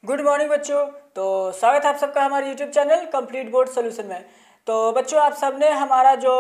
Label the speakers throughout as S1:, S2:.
S1: Good morning बच्चों। तो स्वागत है आप सबका हमारे YouTube channel complete board solution में। तो बच्चों आप सबने हमारा जो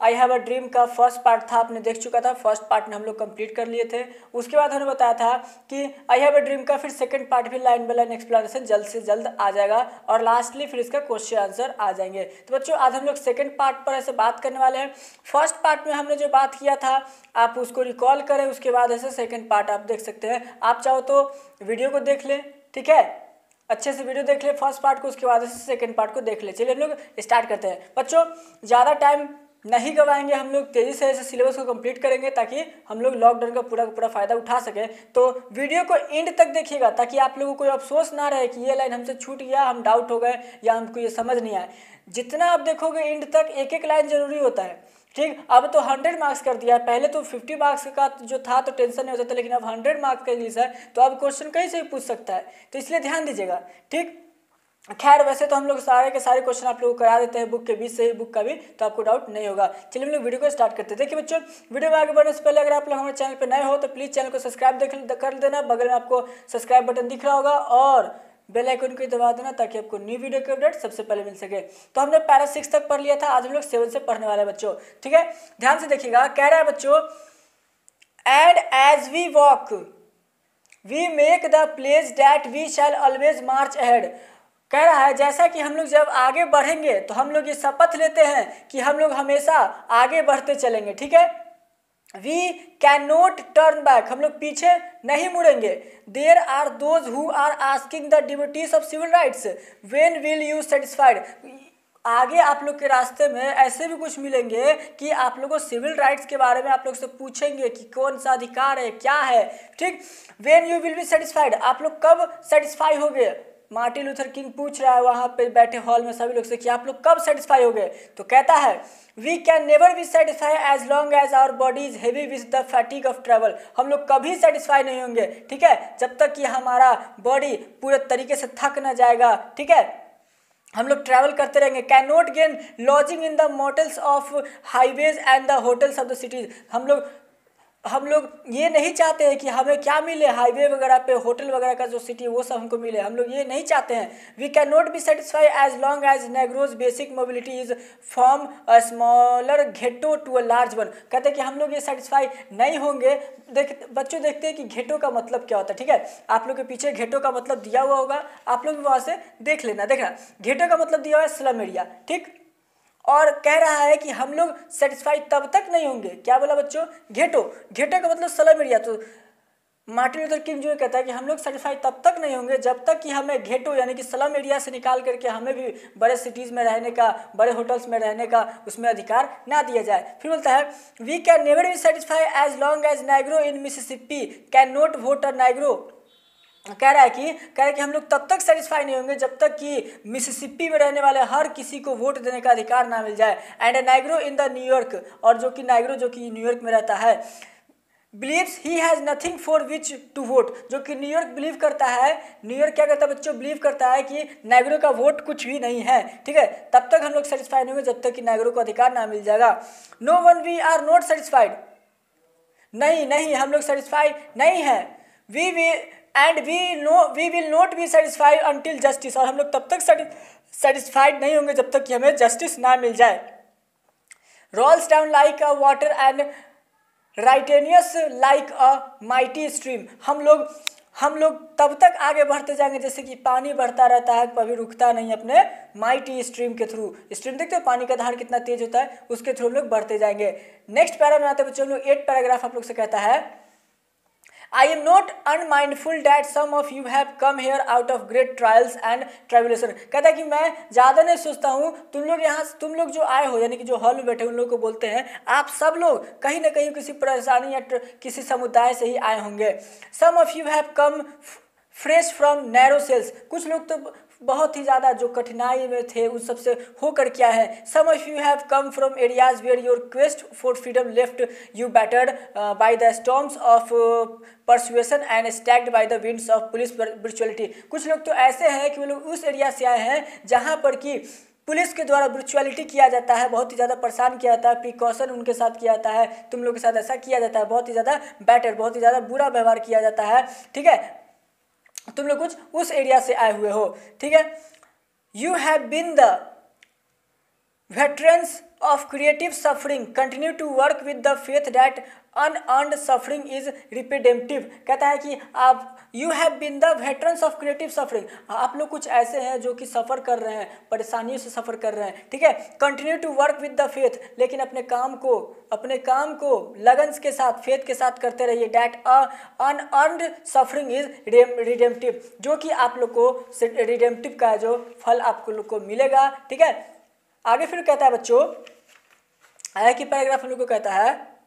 S1: आई हैव अ ड्रीम का फर्स्ट पार्ट था आपने देख चुका था। फर्स्ट पार्ट में हम लोग कंप्लीट कर लिए थे। उसके बाद हमने बताया था कि आई हैव अ ड्रीम का फिर सेकंड पार्ट भी लाइन बाय लाइन एक्सप्लेनेशन जल्द से जल्द आ जाएगा और लास्टली फिर इसका क्वेश्चन आंसर आ जाएंगे। तो बच्चों आज हम लोग सेकंड पार्ट पर ऐसे बात करने वाले हैं। फर्स्ट पार्ट में हमने जो बात किया था आप उसको रिकॉल करें, उसके बाद ऐसे सेकेंड पार्ट आप देख सकते हैं। आप चाहो तो वीडियो को देख लें, ठीक है, अच्छे से वीडियो देख ले फर्स्ट पार्ट को, उसके बाद सेकंड पार्ट को देख ले। चलिए हम लोग स्टार्ट करते हैं। बच्चों ज़्यादा टाइम नहीं गवाएंगे, हम लोग तेज़ी से ऐसे सिलेबस को कंप्लीट करेंगे ताकि हम लोग लॉकडाउन का पूरा फ़ायदा उठा सकें। तो वीडियो को एंड तक देखिएगा ताकि आप लोगों को कोई अफसोस ना रहे कि ये लाइन हमसे छूट गया, हम डाउट हो गए या हमको ये समझ नहीं आया। जितना आप देखोगे एंड तक एक एक लाइन जरूरी होता है, ठीक। अब तो 100 मार्क्स कर दिया है, पहले तो 50 मार्क्स का जो था तो टेंशन नहीं होता था, लेकिन अब 100 मार्क्स का इंग्लिश है तो अब क्वेश्चन कहीं से भी पूछ सकता है, तो इसलिए ध्यान दीजिएगा, ठीक। खैर वैसे तो हम लोग सारे के सारे क्वेश्चन आप लोगों को करा देते हैं बुक के बीच से ही, बुक का भी, तो आपको डाउट नहीं होगा। चलिए हम लोग वीडियो को स्टार्ट करते हैं। देखिए बच्चों, वीडियो में आगे बढ़ने से पहले अगर आप लोग हमारे चैनल पर नए हो तो प्लीज़ चैनल को सब्सक्राइब कर देना, बगल में आपको सब्सक्राइब बटन दिख रहा होगा और बेल आइकन को दबा देना ताकि आपको न्यू वीडियो की अपडेट सबसे पहले मिल सके। तो हमने पैरा 6 तक पढ़ लिया था, आज हम लोग 7 से पढ़ने वाले हैं बच्चों, ठीक है। ध्यान से देखिएगा, कह रहा है बच्चों, and as we walk we make the place that we shall always march ahead. कह रहा है जैसा कि हम लोग जब आगे बढ़ेंगे तो हम लोग ये शपथ लेते हैं कि हम लोग हमेशा आगे बढ़ते चलेंगे, ठीक है। We can not turn back, हम लोग पीछे नहीं मुड़ेंगे। There are those who are asking the devotees of civil rights when will you satisfied. आगे आप लोग के रास्ते में ऐसे भी कुछ मिलेंगे कि आप लोग को सिविल राइट्स के बारे में आप लोग से पूछेंगे कि कौन सा अधिकार है, क्या है, ठीक। When you will be satisfied, आप लोग कब सेटिस्फाई हो गए। मार्टिन लूथर किंग पूछ रहा है वहाँ पे बैठे हॉल में सभी लोग से कि आप लोग कब सेटिस्फाई हो गए, तो कहता है we can never be satisfy as long as our body is heavy with the fatigue of travel. हम लोग कभी सेटिस्फाई नहीं होंगे, ठीक है, जब तक कि हमारा बॉडी पूरे तरीके से थक ना जाएगा, ठीक है। हम लोग ट्रैवल करते रहेंगे। Can not gain lodging in the motels of highways and the hotels of the cities. हम लोग ये नहीं चाहते हैं कि हमें क्या मिले, हाईवे वगैरह पे होटल वगैरह का जो सिटी वो सब हमको मिले, हम लोग ये नहीं चाहते हैं। We can not be satisfy as long as negro's basic mobility is from a smaller ghetto to a large one. कहते हैं कि हम लोग ये सेटिस्फाई नहीं होंगे। बच्चों देखते हैं कि घेटो का मतलब क्या होता है, ठीक है। आप लोग के पीछे घेटो का मतलब दिया हुआ होगा, आप लोग वहाँ से देखना। घेटो का मतलब दिया हुआ है स्लम एरिया, ठीक। और कह रहा है कि हम लोग सेटिस्फाई तब तक नहीं होंगे, क्या बोला बच्चों, घेटो का मतलब स्लम एरिया। तो मार्टिन लूथर किंग जो कहता है कि हम लोग सेटिस्फाई तब तक नहीं होंगे जब तक कि हमें घेटो यानी कि स्लम एरिया से निकाल करके हमें भी बड़े सिटीज़ में रहने का, बड़े होटल्स में रहने का उसमें अधिकार ना दिया जाए। फिर बोलता है we can never be satisfy as long as Negro in Mississippi can not vote a Negro. कह रहा है कि हम लोग तब तक सेटिस्फाई नहीं होंगे जब तक कि मिसिसिपी में रहने वाले हर किसी को वोट देने का अधिकार ना मिल जाए। And a Negro in the New York, और जो कि नाइग्रो जो कि न्यूयॉर्क में रहता है, believes he has nothing for which to vote. जो कि न्यूयॉर्क बिलीव करता है, न्यूयॉर्क क्या करता है बच्चों, बिलीव करता है कि नाइग्रो का वोट कुछ भी नहीं है, ठीक है। तब तक हम लोग सेटिस्फाई नहीं होंगे जब तक कि नाइग्रो को अधिकार ना मिल जाएगा। No one we are not satisfied, नहीं हम लोग सेटिस्फाई नहीं है। We will not be satisfied until justice, और हम लोग तब तक सेटिस्फाइड नहीं होंगे जब तक कि हमें जस्टिस ना मिल जाए। Rolls down like a water and righteous like a mighty stream. हम लोग तब तक आगे बढ़ते जाएंगे जैसे कि पानी बढ़ता रहता है, कभी रुकता नहीं अपने माइटी स्ट्रीम के थ्रू। स्ट्रीम देखते हो पानी का धार कितना तेज होता है, उसके थ्रू हम लोग बढ़ते जाएंगे। नेक्स्ट पैरा में आते हैं बच्चों, हम लोग 8 पैराग्राफ आप लोग से कहता है I am not unmindful that some of you have come here out of great trials and tribulation। कहता है कि मैं ज़्यादा नहीं सोचता हूँ, तुम लोग जो आए हो यानी कि जो हॉल में बैठे उन लोग को बोलते हैं, आप सब लोग कहीं ना कहीं किसी परेशानी या किसी समुदाय से ही आए होंगे। Some of you have come fresh from narrow cells, कुछ लोग तो बहुत ही ज़्यादा जो कठिनाई में थे उन सब से होकर क्या है। Some of you have come from areas where your quest for freedom left you battered by the storms of persecution and staggered by the winds of police brutality. कुछ लोग तो ऐसे हैं कि वो लोग उस एरिया से आए हैं जहाँ पर कि पुलिस के द्वारा ब्रुचुअलिटी किया जाता है, बहुत ही ज़्यादा परेशान किया जाता है, प्रिकॉशन उनके साथ किया जाता है, तुम लोग के साथ ऐसा किया जाता है, बहुत ही ज़्यादा बैटर, बहुत ही ज़्यादा बुरा व्यवहार किया जाता है, ठीक है। तुम लोग कुछ उस एरिया से आए हुए हो, ठीक है। You have been the veterans of creative suffering continue to work with the faith that unearned suffering is redemptive। कहता है कि आप you have been the veterans of creative suffering, आप लोग कुछ ऐसे हैं जो कि सफ़र कर रहे हैं, परेशानियों से सफ़र कर रहे हैं, ठीक है। Continue to work with the faith, लेकिन अपने काम को लगन के साथ, फेथ के साथ करते रहिए। That unearned suffering is redemptive, जो कि आप लोग को रिडेम्पटिव का जो फल आप लोग को मिलेगा, ठीक है। आगे फिर कहता है बच्चों, आया कि पैराग्राफ हम लोग को कहता है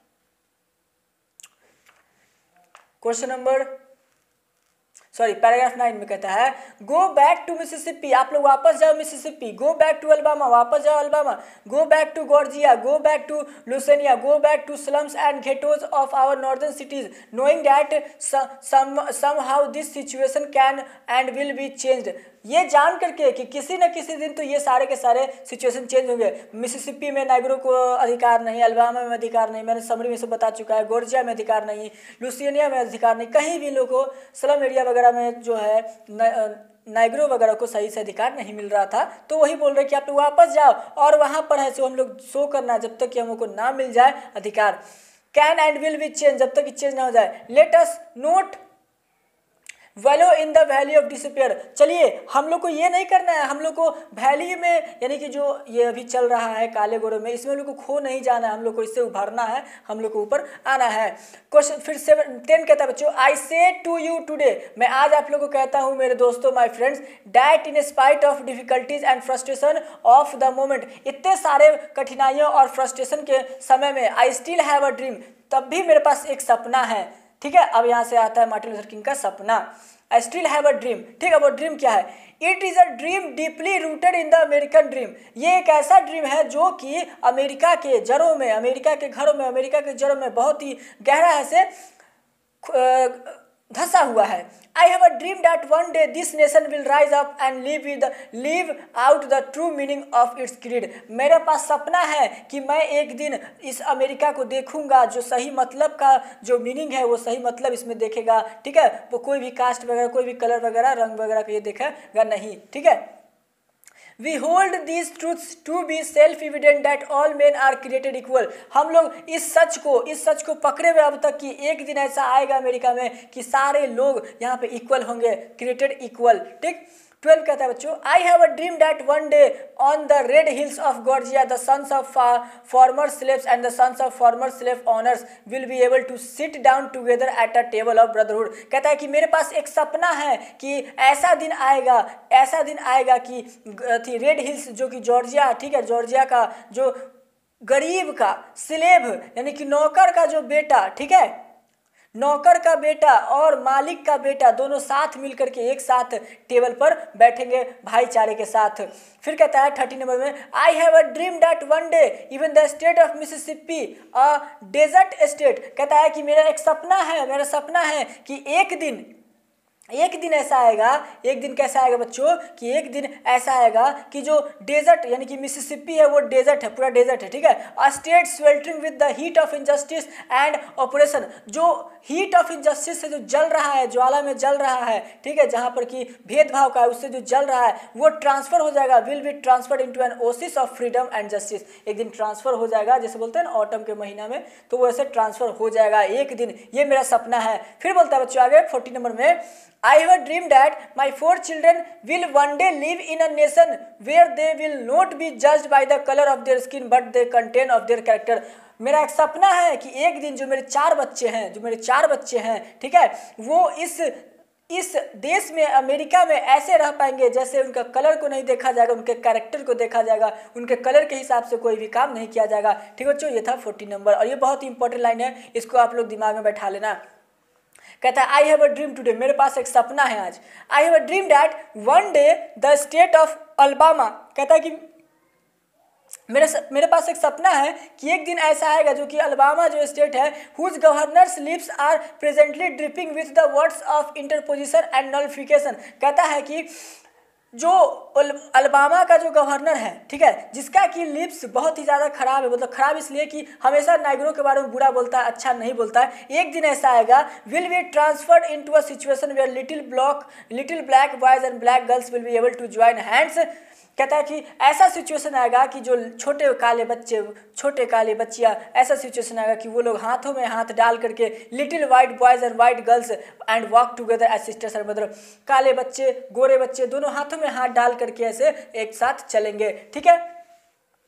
S1: पैराग्राफ 9 में कहता है गो बैक टू मिसिसिपी, आप लोग वापस जाओ Mississippi. Go back to Alabama, वापस जाओ Alabama. Go back to Georgia, go back to Louisiana, go back to slums and ghettos of our northern cities, knowing that somehow this situation can and will be changed. ये जान करके कि किसी न किसी दिन तो ये सारे के सारे सिचुएशन चेंज होंगे। मिसिसिपी में नाइग्रो को अधिकार नहीं, अल्बामा में अधिकार नहीं, मैंने समरी में से बता चुका है। जॉर्जिया में अधिकार नहीं, लुसियाना में अधिकार नहीं, कहीं भी लोगों को स्लम एरिया वगैरह में जो है नाइग्रो वगैरह को सही से अधिकार नहीं मिल रहा था। तो वही बोल रहे कि आप लोग वापस जाओ और वहाँ पर है जो हम लोग शो करना, जब तक कि हम लोग को ना मिल जाए अधिकार। Can and will B change, जब तक चेंज ना हो जाए। Let us note वैलो in the valley of disappear, चलिए हम लोग को ये नहीं करना है, हम लोग को वैली में यानी कि जो ये अभी चल रहा है काले गोरे में, इसमें हम लोग को खो नहीं जाना है, हम लोग को इससे उभरना है, हम लोग को ऊपर आना है। क्वेश्चन फिर 10 कहता है बच्चों, आई से टू यू टुडे, मैं आज आप लोग को कहता हूँ मेरे दोस्तों, my friends, that in spite of difficulties and frustration of the moment, इतने सारे कठिनाइयों और फ्रस्ट्रेशन के समय में I still have a dream, तब भी मेरे पास एक सपना है, ठीक है। अब यहाँ से आता है मार्टिन लूथर किंग का सपना, I still have a dream, ठीक है। वो ड्रीम क्या है? It is a dream deeply rooted in the American dream, ये एक ऐसा ड्रीम है जो कि अमेरिका के जड़ों में, अमेरिका के घरों में, अमेरिका के जड़ों में बहुत ही गहरा है से धंसा हुआ है। I have a dream that one day this nation will rise up and live out the true meaning of its creed, मेरे पास सपना है कि मैं एक दिन इस अमेरिका को देखूंगा जो सही मतलब का जो मीनिंग है वो सही मतलब इसमें देखेगा, ठीक है। वो कोई भी कास्ट वगैरह, कोई भी कलर वगैरह, रंग वगैरह का ये देखेगा नहीं, ठीक है। We hold these truths to be self-evident that all men are created equal, हम लोग इस सच को पकड़े हुए अब तक कि एक दिन ऐसा आएगा अमेरिका में कि सारे लोग यहाँ पे इक्वल होंगे, क्रिएटेड इक्वल, ठीक। 12 कहता है बच्चों, I have a dream that one day on the red hills of Georgia the sons of former slaves and the sons of former slave owners will be able to sit down together at a table of brotherhood. कहता है कि मेरे पास एक सपना है कि ऐसा दिन आएगा कि रेड हिल्स जो कि जॉर्जिया, ठीक है, जॉर्जिया का जो गरीब का स्लेव यानी कि नौकर का जो बेटा, ठीक है, नौकर का बेटा और मालिक का बेटा दोनों साथ मिलकर के एक साथ टेबल पर बैठेंगे भाईचारे के साथ। फिर कहता है 30 नंबर में, I have a dream that one day even the state of Mississippi a desert state, कहता है कि मेरा सपना है कि एक दिन ऐसा आएगा, एक दिन कैसा आएगा बच्चों कि एक दिन ऐसा आएगा कि जो डेजर्ट यानी कि मिसिसिपी है वो डेजर्ट है, पूरा डेजर्ट है, ठीक है। A state sweltering with the heat of injustice and operation, जो हीट ऑफ इनजस्टिस से जो जल रहा है, ज्वाला में जल रहा है, ठीक है, जहाँ पर कि भेदभाव का है उससे जो जल रहा है वो ट्रांसफर हो जाएगा, will be transferred into an oasis of freedom and justice, एक दिन ट्रांसफर हो जाएगा, जैसे बोलते हैं ना ऑटम के महीना में, तो वो ऐसे ट्रांसफर हो जाएगा एक दिन, ये मेरा सपना है। फिर बोलता है बच्चों आगे 40 नंबर में, I have a dream that my 4 children will one day live in a nation where they will not be judged by the color of their skin but the content of their character। मेरा एक सपना है कि एक दिन जो मेरे 4 बच्चे हैं, ठीक है, वो इस देश में, अमेरिका में ऐसे रह पाएंगे जैसे उनका कलर को नहीं देखा जाएगा, उनके कैरेक्टर को देखा जाएगा, उनके कलर के हिसाब से कोई भी काम नहीं किया जाएगा, ठीक है बच्चों। ये था 40 नंबर और ये बहुत ही इंपॉर्टेंट लाइन है, इसको आप लोग दिमाग में बैठा लेना। कहता है I have a dream today, मेरे पास एक सपना है आज। आई have a dream that one day the state of Alabama, कहता है कि मेरे पास एक सपना है कि एक दिन ऐसा आएगा जो कि अल्बामा जो स्टेट है, whose governor's lips are presently dripping with the words of interposition and nullification, कहता है कि जो अलबामा का जो गवर्नर है, ठीक है, जिसका कि लिप्स बहुत ही ज़्यादा खराब है, मतलब खराब इसलिए कि हमेशा नाइग्रो के बारे में बुरा बोलता है, अच्छा नहीं बोलता है। एक दिन ऐसा आएगा, will be transferred into a situation where little black boys and black girls will be able to join hands. कहता है कि ऐसा सिचुएशन आएगा कि जो छोटे काले बच्चियाँ, ऐसा सिचुएशन आएगा कि वो लोग हाथों में हाथ डाल करके little white boys and white girls and walk together as sisters, मतलब काले बच्चे गोरे बच्चे दोनों हाथों में हाथ डाल करके ऐसे एक साथ चलेंगे, ठीक है।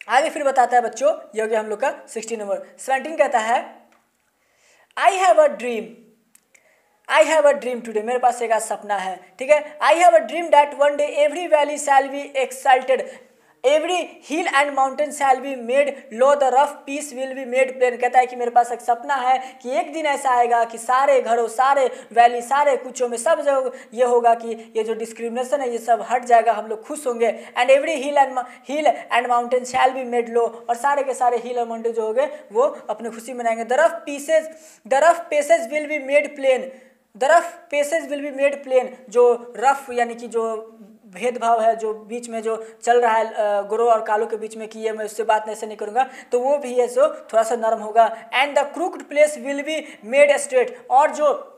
S1: आगे फिर बताता है बच्चों, ये हो गया हम लोग का 16 नंबर। 17 कहता है I have a dream today, मेरे पास एक आज सपना है, ठीक है। I have a dream that one day every valley shall be exalted, every hill and mountain shall be made low, the rough piece will be made plain. कहता है कि मेरे पास एक सपना है कि एक दिन ऐसा आएगा कि सारे घरों, सारे वैली, सारे कुचों में सब जगह ये होगा कि ये जो डिस्क्रिमिनेशन है ये सब हट जाएगा, हम लोग खुश होंगे। And every hill and mountain shall be made low, और सारे के सारे हिल और माउंटेन जो हो गए वो अपनी खुशी मनाएंगे। The rough passage will be made plain, the rough passage will be made plain, जो रफ यानी कि जो भेदभाव है जो बीच में जो चल रहा है गोरों और कालों के बीच में कि ये मैं उससे बात ऐसे नहीं करूँगा, तो वो भी है सो थोड़ा सा नरम होगा। And the crooked place will be made straight, और जो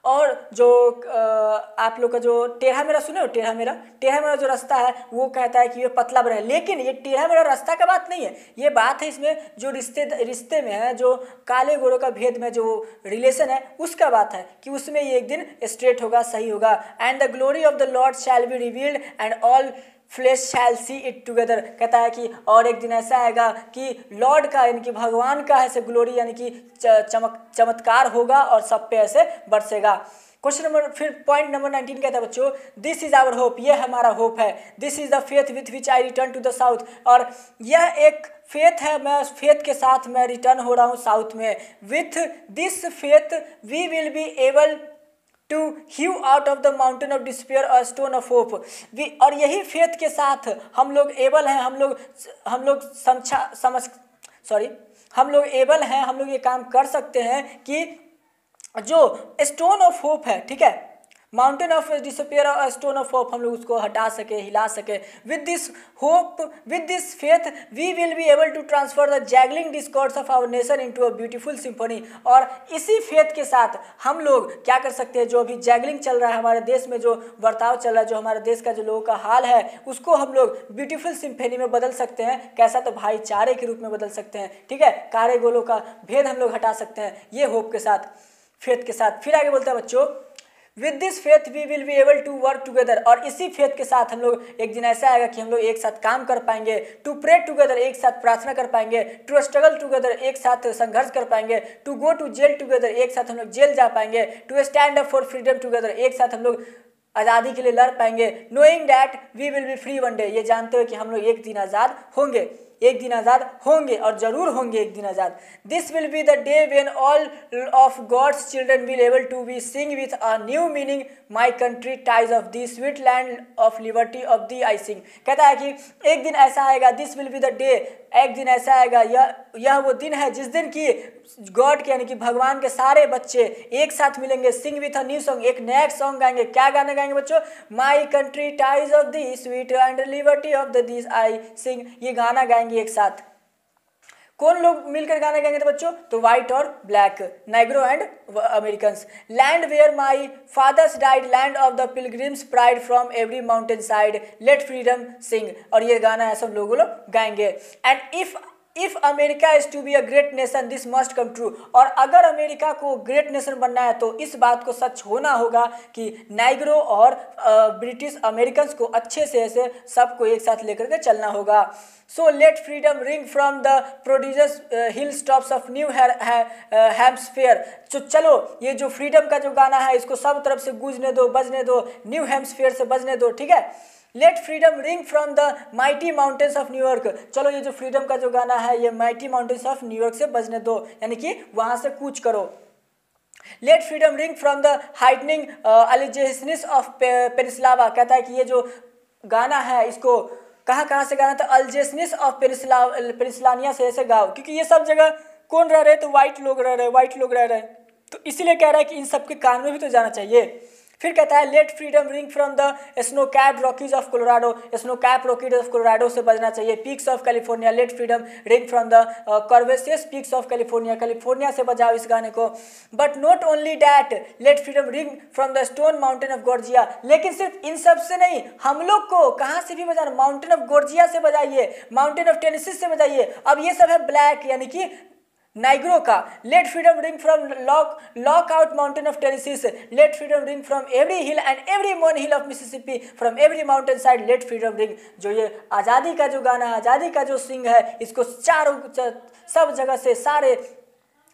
S1: आप लोग का जो टेढ़ा मेरा सुने हो, टेढ़ा मेरा जो रास्ता है वो कहता है कि ये पतला बना है, लेकिन ये टेढ़ा मेरा रास्ता का बात नहीं है, ये बात है इसमें जो रिश्ते में है, जो काले गोरों का भेद में जो रिलेशन है उसका बात है कि उसमें ये एक दिन स्ट्रेट होगा, सही होगा। And the glory of the Lord shall be revealed and all flesh shall see it together. कहता है कि और एक दिन ऐसा आएगा कि लॉर्ड का यानी कि भगवान का ऐसे ग्लोरी यानी कि चमत्कार होगा और सब पे ऐसे बरसेगा। क्वेश्चन नंबर फिर पॉइंट नंबर 19 कहता है बच्चों, दिस इज आवर होप, ये हमारा होप है। This is the faith with which I return to the south, और यह एक फेथ है, मैं फेथ के साथ मैं रिटर्न हो रहा हूँ साउथ में। With this faith we will be able to heave out of the mountain of despair a stone of hope. और यही फेथ के साथ हम लोग एबल हैं, हम लोग एबल हैं, हम लोग ये काम कर सकते हैं कि जो स्टोन ऑफ होप है, ठीक है, माउंटेन ऑफ डिसपेयर और स्टोन ऑफ होप, हम लोग उसको हटा सके, हिला सके। With this hope, with this faith we will be able to transfer the jangling discords of our nation into a beautiful symphony. और इसी फेथ के साथ हम लोग क्या कर सकते हैं, जो अभी जैगलिंग चल रहा है हमारे देश में, जो बर्ताव चल रहा है, जो हमारे देश का जो लोगों का हाल है, उसको हम लोग ब्यूटीफुल सिम्फनी में बदल सकते हैं। कैसा, तो भाईचारे के रूप में बदल सकते हैं, ठीक है, कारे गोलों का भेद हम लोग हटा सकते हैं ये होप के साथ, फेथ के साथ। फिर आगे बोलते हैं बच्चों, with this faith we will be able to work together, और इसी फेथ के साथ हम लोग एक दिन ऐसा आएगा कि हम लोग एक साथ काम कर पाएंगे। टू प्रे टुगेदर, एक साथ प्रार्थना कर पाएंगे। टू स्ट्रगल टुगेदर, एक साथ संघर्ष कर पाएंगे। To go to jail together, एक साथ हम लोग जेल जा पाएंगे। To stand up for freedom together, एक साथ हम लोग आज़ादी के लिए लड़ पाएंगे। Knowing that we will be free one day, ये जानते हुए कि हम लोग एक दिन आज़ाद होंगे, एक दिन आज़ाद होंगे और जरूर होंगे एक दिन आज़ाद। This will be the day when all of God's children will able to be Singh with a new meaning my country ties of the sweet land of liberty of the आई सिंग। कहता है कि एक दिन ऐसा आएगा, this will be the day, एक दिन ऐसा आएगा, यह वो दिन है जिस दिन की गॉड के यानी कि भगवान के सारे बच्चे एक साथ मिलेंगे। सिंग विथ अ न्यू सॉन्ग, एक नया सॉन्ग गाएंगे। क्या गाना गाएंगे बच्चों? My country ties of the sweet and liberty of the this I सिंग, ये गाना गाएंगे एक साथ। कौन लोग मिलकर गाना गाएंगे तो बच्चों? तो व्हाइट और black, Negro and Americans. Land where my fathers died, land of the pilgrims pride from every mountain side, let freedom sing, और ये गाना है सब लोग गाएंगे। And if America is to be a great nation this must come true, और अगर America को ग्रेट नेशन बनना है तो इस बात को सच होना होगा कि नाइग्रो और ब्रिटिश अमेरिकन्स को अच्छे से ऐसे सबको एक साथ लेकर के चलना होगा। So let freedom ring from the producers hill stops of New Hampshire. तो चलो ये जो फ्रीडम का जो गाना है इसको सब तरफ से गूंजने दो, बजने दो, न्यू हैम्सफेयर से बजने दो, ठीक है। Let freedom ring from the mighty mountains of New York, चलो ये जो फ्रीडम का जो गाना है ये माइटी माउंटेन्स ऑफ न्यूयॉर्क से बजने दो, यानी कि वहाँ से कूच करो। Let freedom ring from the heightening Alleghenies of Pennsylvania, कहता है कि ये जो गाना है इसको कहाँ से गाना था? अल्जेस्निस ऑफ पेनिसलानिया से ऐसे गाओ, क्योंकि ये सब जगह कौन रह रहे हैं? तो वाइट लोग रह रहे हैं, तो इसीलिए कह रहा है कि इन सब के कान में भी तो जाना चाहिए। फिर कहता है let freedom ring from the snow capped Rockies of Colorado, snow cap Rockies of Colorado से बजना चाहिए। Peaks of California, let freedom ring from the curvaceous peaks of California, California से बजाओ इस गाने को। But not only that, let freedom ring from the stone mountain of Georgia, लेकिन सिर्फ इन सब से नहीं, हम लोग को कहाँ से भी बजाना, माउंटेन ऑफ गॉर्जिया से बजाइए, माउंटेन ऑफ टेनेसी से बजाइए। अब ये सब है ब्लैक यानी कि नाइग्रो का। Let freedom ring from Lookout mountain of Tennessee, let freedom ring from every hill and every molehill of Mississippi, from every mountain side let freedom ring. जो ये आज़ादी का जो गाना, आज़ादी का जो सिंग है, इसको चारों सब जगह से, सारे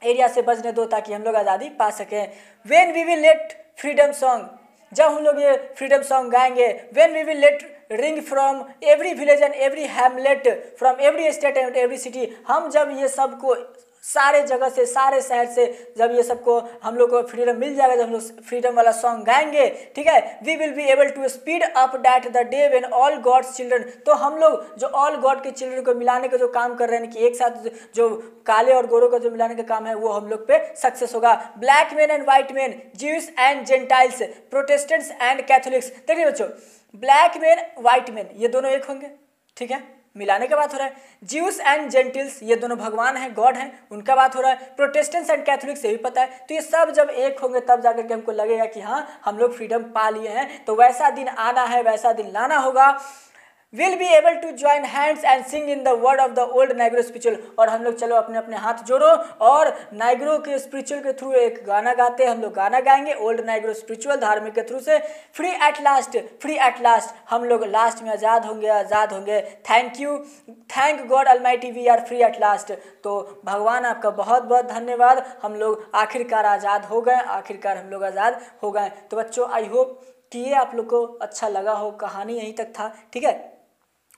S1: एरिया से बजने दो ताकि हम लोग आज़ादी पा सकें। When we will let freedom song, जब हम लोग ये फ्रीडम सॉन्ग गाएंगे, when we will let ring from every village and every hamlet, from every state and every city, हम जब ये सबको सारे जगह से, सारे शहर से जब ये सबको हम लोग को फ्रीडम मिल जाएगा, जब हम लोग फ्रीडम वाला सॉन्ग गाएंगे, ठीक है, we will be able to speed up that the day when all God's children, तो हम लोग जो ऑल गॉड के चिल्ड्रन को मिलाने का जो काम कर रहे हैं कि एक साथ जो काले और गोरों का जो मिलाने का काम है वो हम लोग पे सक्सेस होगा। Black man and white man, juice and Gentiles, Protestants and Catholics. देखिए बच्चों, ब्लैक मैन व्हाइट मैन ये दोनों एक होंगे, ठीक है, मिलाने का बात हो रहा है। ज्यूस एंड जेंटिल्स ये दोनों भगवान हैं, गॉड हैं, उनका बात हो रहा है। प्रोटेस्टेंट्स एंड कैथोलिक्स ये भी पता है। तो ये सब जब एक होंगे तब जाकर के हमको लगेगा कि हाँ हम लोग फ्रीडम पा लिए हैं। तो वैसा दिन आना है, वैसा दिन लाना होगा। Will be able to join hands and sing in the word of the old Negro spiritual, और हम लोग चलो अपने अपने हाथ जोड़ो और नाइग्रो के स्पिरिचुअल के थ्रू एक गाना गाते हैं, हम लोग गाना गाएंगे ओल्ड नाइग्रो स्पिरिचुअल धार्मिक के थ्रू से। Free at last, free at last, हम लोग लास्ट में आज़ाद होंगे, आज़ाद होंगे। Thank you, thank God almighty we are free at last. तो भगवान आपका बहुत बहुत धन्यवाद, हम लोग आखिरकार आज़ाद हो गए, आखिरकार हम लोग आज़ाद हो गए। तो बच्चों आई होप कि ये आप लोग को अच्छा लगा हो, कहानी यहीं तक था, ठीक है।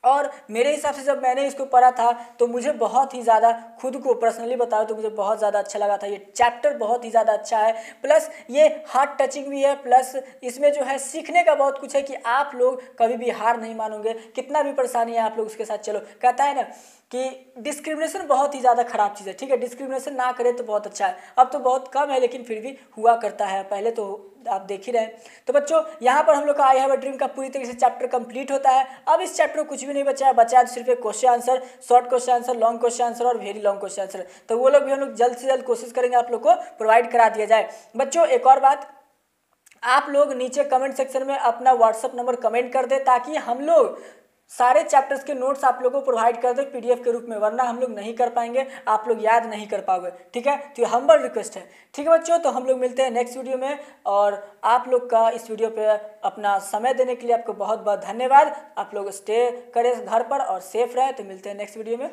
S1: और मेरे हिसाब से जब मैंने इसको पढ़ा था तो मुझे बहुत ही ज़्यादा, खुद को पर्सनली बता रहा तो मुझे बहुत ज़्यादा अच्छा लगा था। ये चैप्टर बहुत ही ज़्यादा अच्छा है, प्लस ये हार्ट टचिंग भी है, प्लस इसमें जो है सीखने का बहुत कुछ है कि आप लोग कभी भी हार नहीं मानोगे, कितना भी परेशानी है आप लोग उसके साथ चलो। कहता है ना कि डिस्क्रिमिनेशन बहुत ही ज़्यादा ख़राब चीज़ है, ठीक है, डिस्क्रिमिनेशन ना करें तो बहुत अच्छा है। अब तो बहुत कम है लेकिन फिर भी हुआ करता है, पहले तो आप देख ही रहे हैं। तो बच्चों यहाँ पर हम लोग का आई हैव अ ड्रीम का पूरी तरीके से चैप्टर कंप्लीट होता है। अब इस चैप्टर में कुछ भी नहीं बचा है, बचा है सिर्फ एक question answer, short question answer, long question answer और वेरी लॉन्ग क्वेश्चन आंसर। तो वो लोग भी हम लोग जल्द से जल्द कोशिश करेंगे आप लोग को प्रोवाइड करा दिया जाए। बच्चों एक और बात, आप लोग नीचे कमेंट सेक्शन में अपना व्हाट्सअप नंबर कमेंट कर दे ताकि हम लोग सारे चैप्टर्स के नोट्स आप लोगों को प्रोवाइड कर दे पीडीएफ के रूप में, वरना हम लोग नहीं कर पाएंगे, आप लोग याद नहीं कर पाओगे, ठीक है। तो ये हम्बल रिक्वेस्ट है, ठीक है बच्चों। तो हम लोग मिलते हैं नेक्स्ट वीडियो में, और आप लोग का इस वीडियो पे अपना समय देने के लिए आपको बहुत बहुत धन्यवाद। आप लोग स्टे करें घर पर और सेफ रहे। तो मिलते हैं नेक्स्ट वीडियो में।